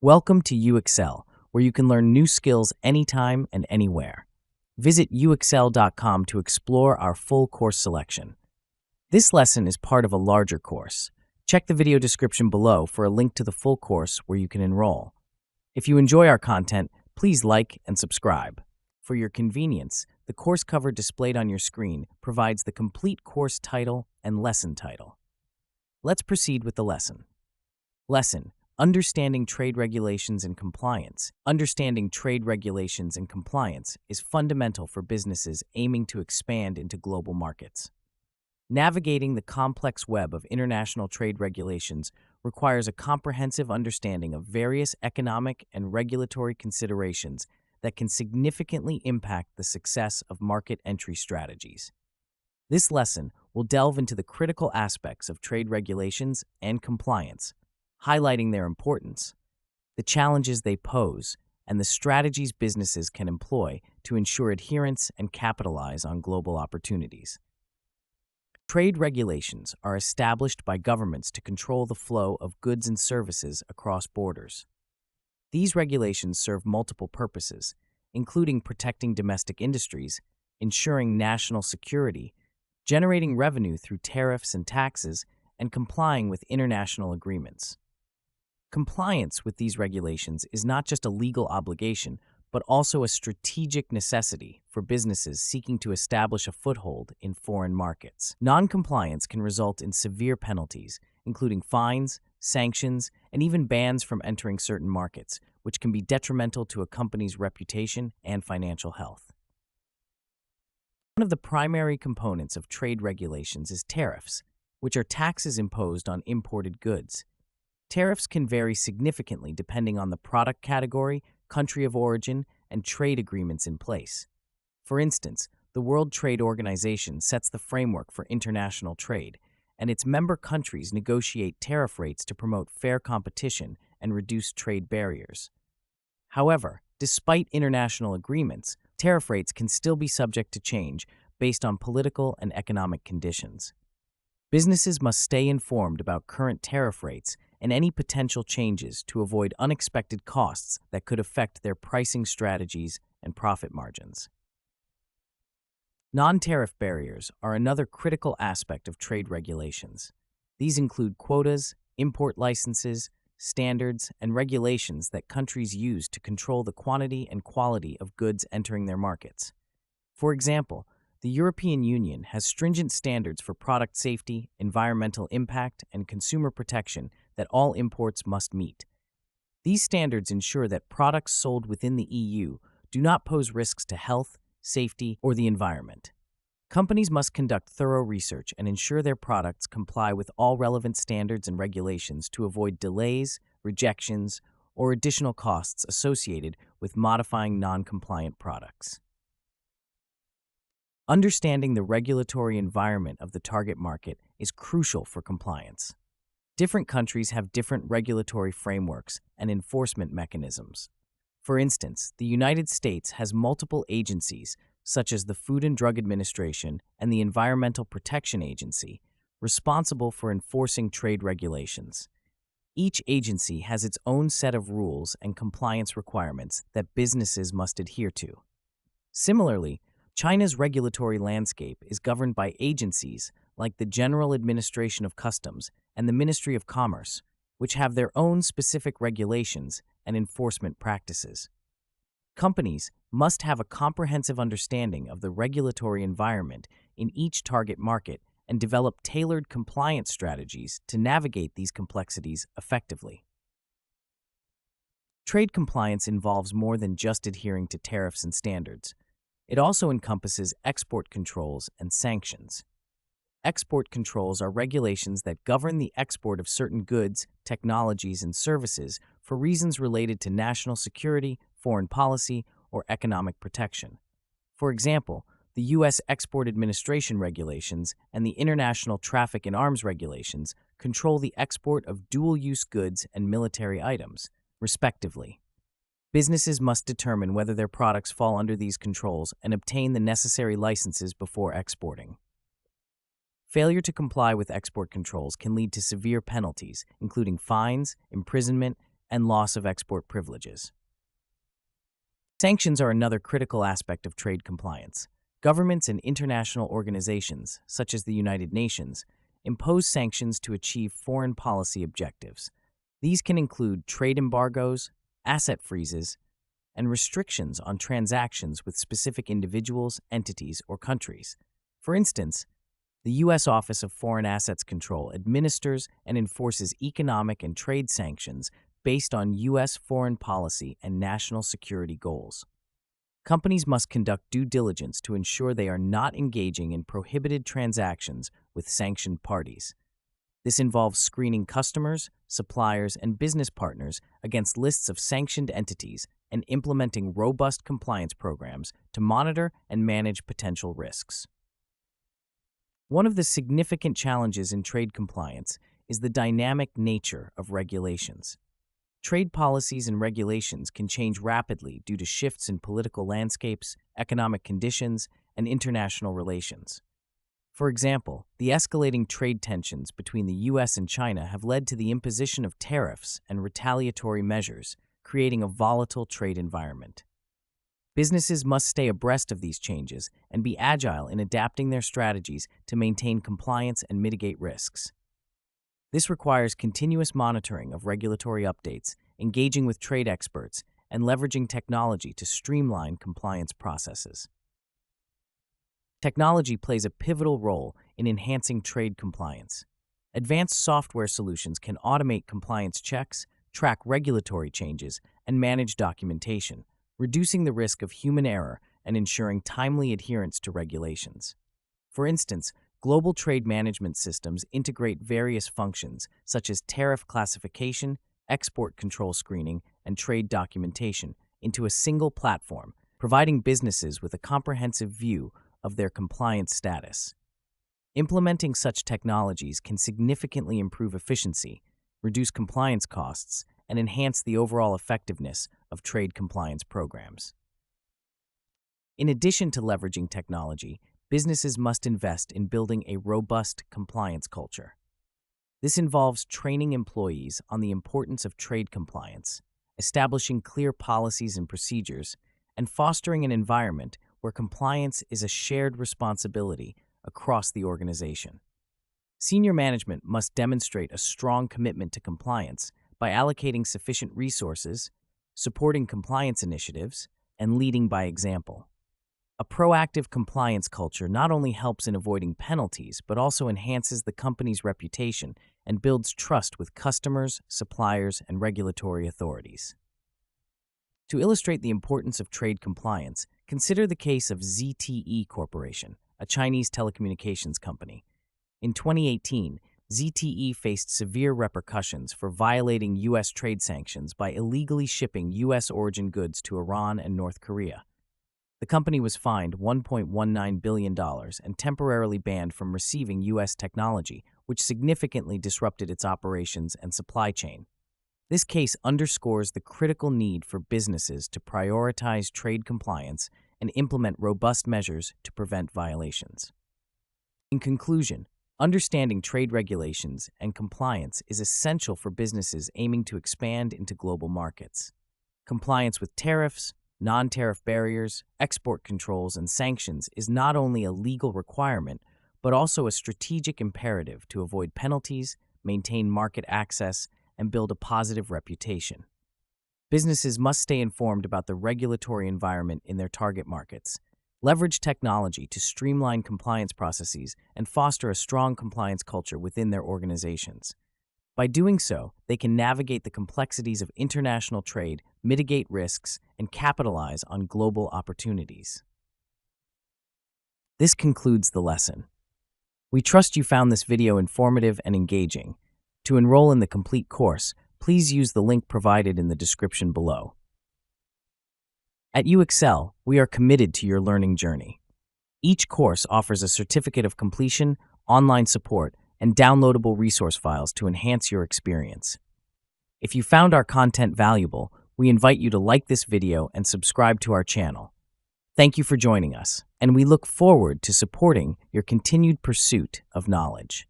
Welcome to UXL, where you can learn new skills anytime and anywhere. Visit uxl.com to explore our full course selection. This lesson is part of a larger course. Check the video description below for a link to the full course where you can enroll. If you enjoy our content, please like and subscribe. For your convenience, the course cover displayed on your screen provides the complete course title and lesson title. Let's proceed with the lesson. Lesson: Understanding Trade Regulations and Compliance. Understanding trade regulations and compliance is fundamental for businesses aiming to expand into global markets. Navigating the complex web of international trade regulations requires a comprehensive understanding of various economic and regulatory considerations that can significantly impact the success of market entry strategies. This lesson will delve into the critical aspects of trade regulations and compliance, highlighting their importance, the challenges they pose, and the strategies businesses can employ to ensure adherence and capitalize on global opportunities. Trade regulations are established by governments to control the flow of goods and services across borders. These regulations serve multiple purposes, including protecting domestic industries, ensuring national security, generating revenue through tariffs and taxes, and complying with international agreements. Compliance with these regulations is not just a legal obligation, but also a strategic necessity for businesses seeking to establish a foothold in foreign markets. Non-compliance can result in severe penalties, including fines, sanctions, and even bans from entering certain markets, which can be detrimental to a company's reputation and financial health. One of the primary components of trade regulations is tariffs, which are taxes imposed on imported goods. Tariffs can vary significantly depending on the product category, country of origin, and trade agreements in place. For instance, the World Trade Organization sets the framework for international trade, and its member countries negotiate tariff rates to promote fair competition and reduce trade barriers. However, despite international agreements, tariff rates can still be subject to change based on political and economic conditions. Businesses must stay informed about current tariff rates and any potential changes to avoid unexpected costs that could affect their pricing strategies and profit margins. Non-tariff barriers are another critical aspect of trade regulations. These include quotas, import licenses, standards, and regulations that countries use to control the quantity and quality of goods entering their markets. For example, the European Union has stringent standards for product safety, environmental impact, and consumer protection that all imports must meet. These standards ensure that products sold within the EU do not pose risks to health, safety, or the environment. Companies must conduct thorough research and ensure their products comply with all relevant standards and regulations to avoid delays, rejections, or additional costs associated with modifying non-compliant products. Understanding the regulatory environment of the target market is crucial for compliance. Different countries have different regulatory frameworks and enforcement mechanisms. For instance, the United States has multiple agencies, such as the Food and Drug Administration and the Environmental Protection Agency, responsible for enforcing trade regulations. Each agency has its own set of rules and compliance requirements that businesses must adhere to. Similarly, China's regulatory landscape is governed by agencies like the General Administration of Customs and the Ministry of Commerce, which have their own specific regulations and enforcement practices. Companies must have a comprehensive understanding of the regulatory environment in each target market and develop tailored compliance strategies to navigate these complexities effectively. Trade compliance involves more than just adhering to tariffs and standards. It also encompasses export controls and sanctions. Export controls are regulations that govern the export of certain goods, technologies, and services for reasons related to national security, foreign policy, or economic protection. For example, the U.S. Export Administration Regulations and the International Traffic in Arms Regulations control the export of dual-use goods and military items, respectively. Businesses must determine whether their products fall under these controls and obtain the necessary licenses before exporting. Failure to comply with export controls can lead to severe penalties, including fines, imprisonment, and loss of export privileges. Sanctions are another critical aspect of trade compliance. Governments and international organizations, such as the United Nations, impose sanctions to achieve foreign policy objectives. These can include trade embargoes, asset freezes, and restrictions on transactions with specific individuals, entities, or countries. For instance, the U.S. Office of Foreign Assets Control administers and enforces economic and trade sanctions based on U.S. foreign policy and national security goals. Companies must conduct due diligence to ensure they are not engaging in prohibited transactions with sanctioned parties. This involves screening customers, suppliers, and business partners against lists of sanctioned entities and implementing robust compliance programs to monitor and manage potential risks. One of the significant challenges in trade compliance is the dynamic nature of regulations. Trade policies and regulations can change rapidly due to shifts in political landscapes, economic conditions, and international relations. For example, the escalating trade tensions between the U.S. and China have led to the imposition of tariffs and retaliatory measures, creating a volatile trade environment. Businesses must stay abreast of these changes and be agile in adapting their strategies to maintain compliance and mitigate risks. This requires continuous monitoring of regulatory updates, engaging with trade experts, and leveraging technology to streamline compliance processes. Technology plays a pivotal role in enhancing trade compliance. Advanced software solutions can automate compliance checks, track regulatory changes, and manage documentation, reducing the risk of human error and ensuring timely adherence to regulations. For instance, global trade management systems integrate various functions such as tariff classification, export control screening, and trade documentation into a single platform, providing businesses with a comprehensive view of their compliance status. Implementing such technologies can significantly improve efficiency, reduce compliance costs, and enhance the overall effectiveness of trade compliance programs. In addition to leveraging technology, businesses must invest in building a robust compliance culture. This involves training employees on the importance of trade compliance, establishing clear policies and procedures, and fostering an environment where compliance is a shared responsibility across the organization. Senior management must demonstrate a strong commitment to compliance by allocating sufficient resources, supporting compliance initiatives, and leading by example. A proactive compliance culture not only helps in avoiding penalties, but also enhances the company's reputation and builds trust with customers, suppliers, and regulatory authorities. To illustrate the importance of trade compliance, consider the case of ZTE Corporation, a Chinese telecommunications company. In 2018, ZTE faced severe repercussions for violating U.S. trade sanctions by illegally shipping U.S. origin goods to Iran and North Korea. The company was fined $1.19 billion and temporarily banned from receiving U.S. technology, which significantly disrupted its operations and supply chain. This case underscores the critical need for businesses to prioritize trade compliance and implement robust measures to prevent violations. In conclusion, understanding trade regulations and compliance is essential for businesses aiming to expand into global markets. Compliance with tariffs, non-tariff barriers, export controls, and sanctions is not only a legal requirement, but also a strategic imperative to avoid penalties, maintain market access, and build a positive reputation. Businesses must stay informed about the regulatory environment in their target markets, leverage technology to streamline compliance processes, and foster a strong compliance culture within their organizations. By doing so, they can navigate the complexities of international trade, mitigate risks, and capitalize on global opportunities. This concludes the lesson. We trust you found this video informative and engaging. To enroll in the complete course, please use the link provided in the description below. At UExcel, we are committed to your learning journey. Each course offers a certificate of completion, online support, and downloadable resource files to enhance your experience. If you found our content valuable, we invite you to like this video and subscribe to our channel. Thank you for joining us, and we look forward to supporting your continued pursuit of knowledge.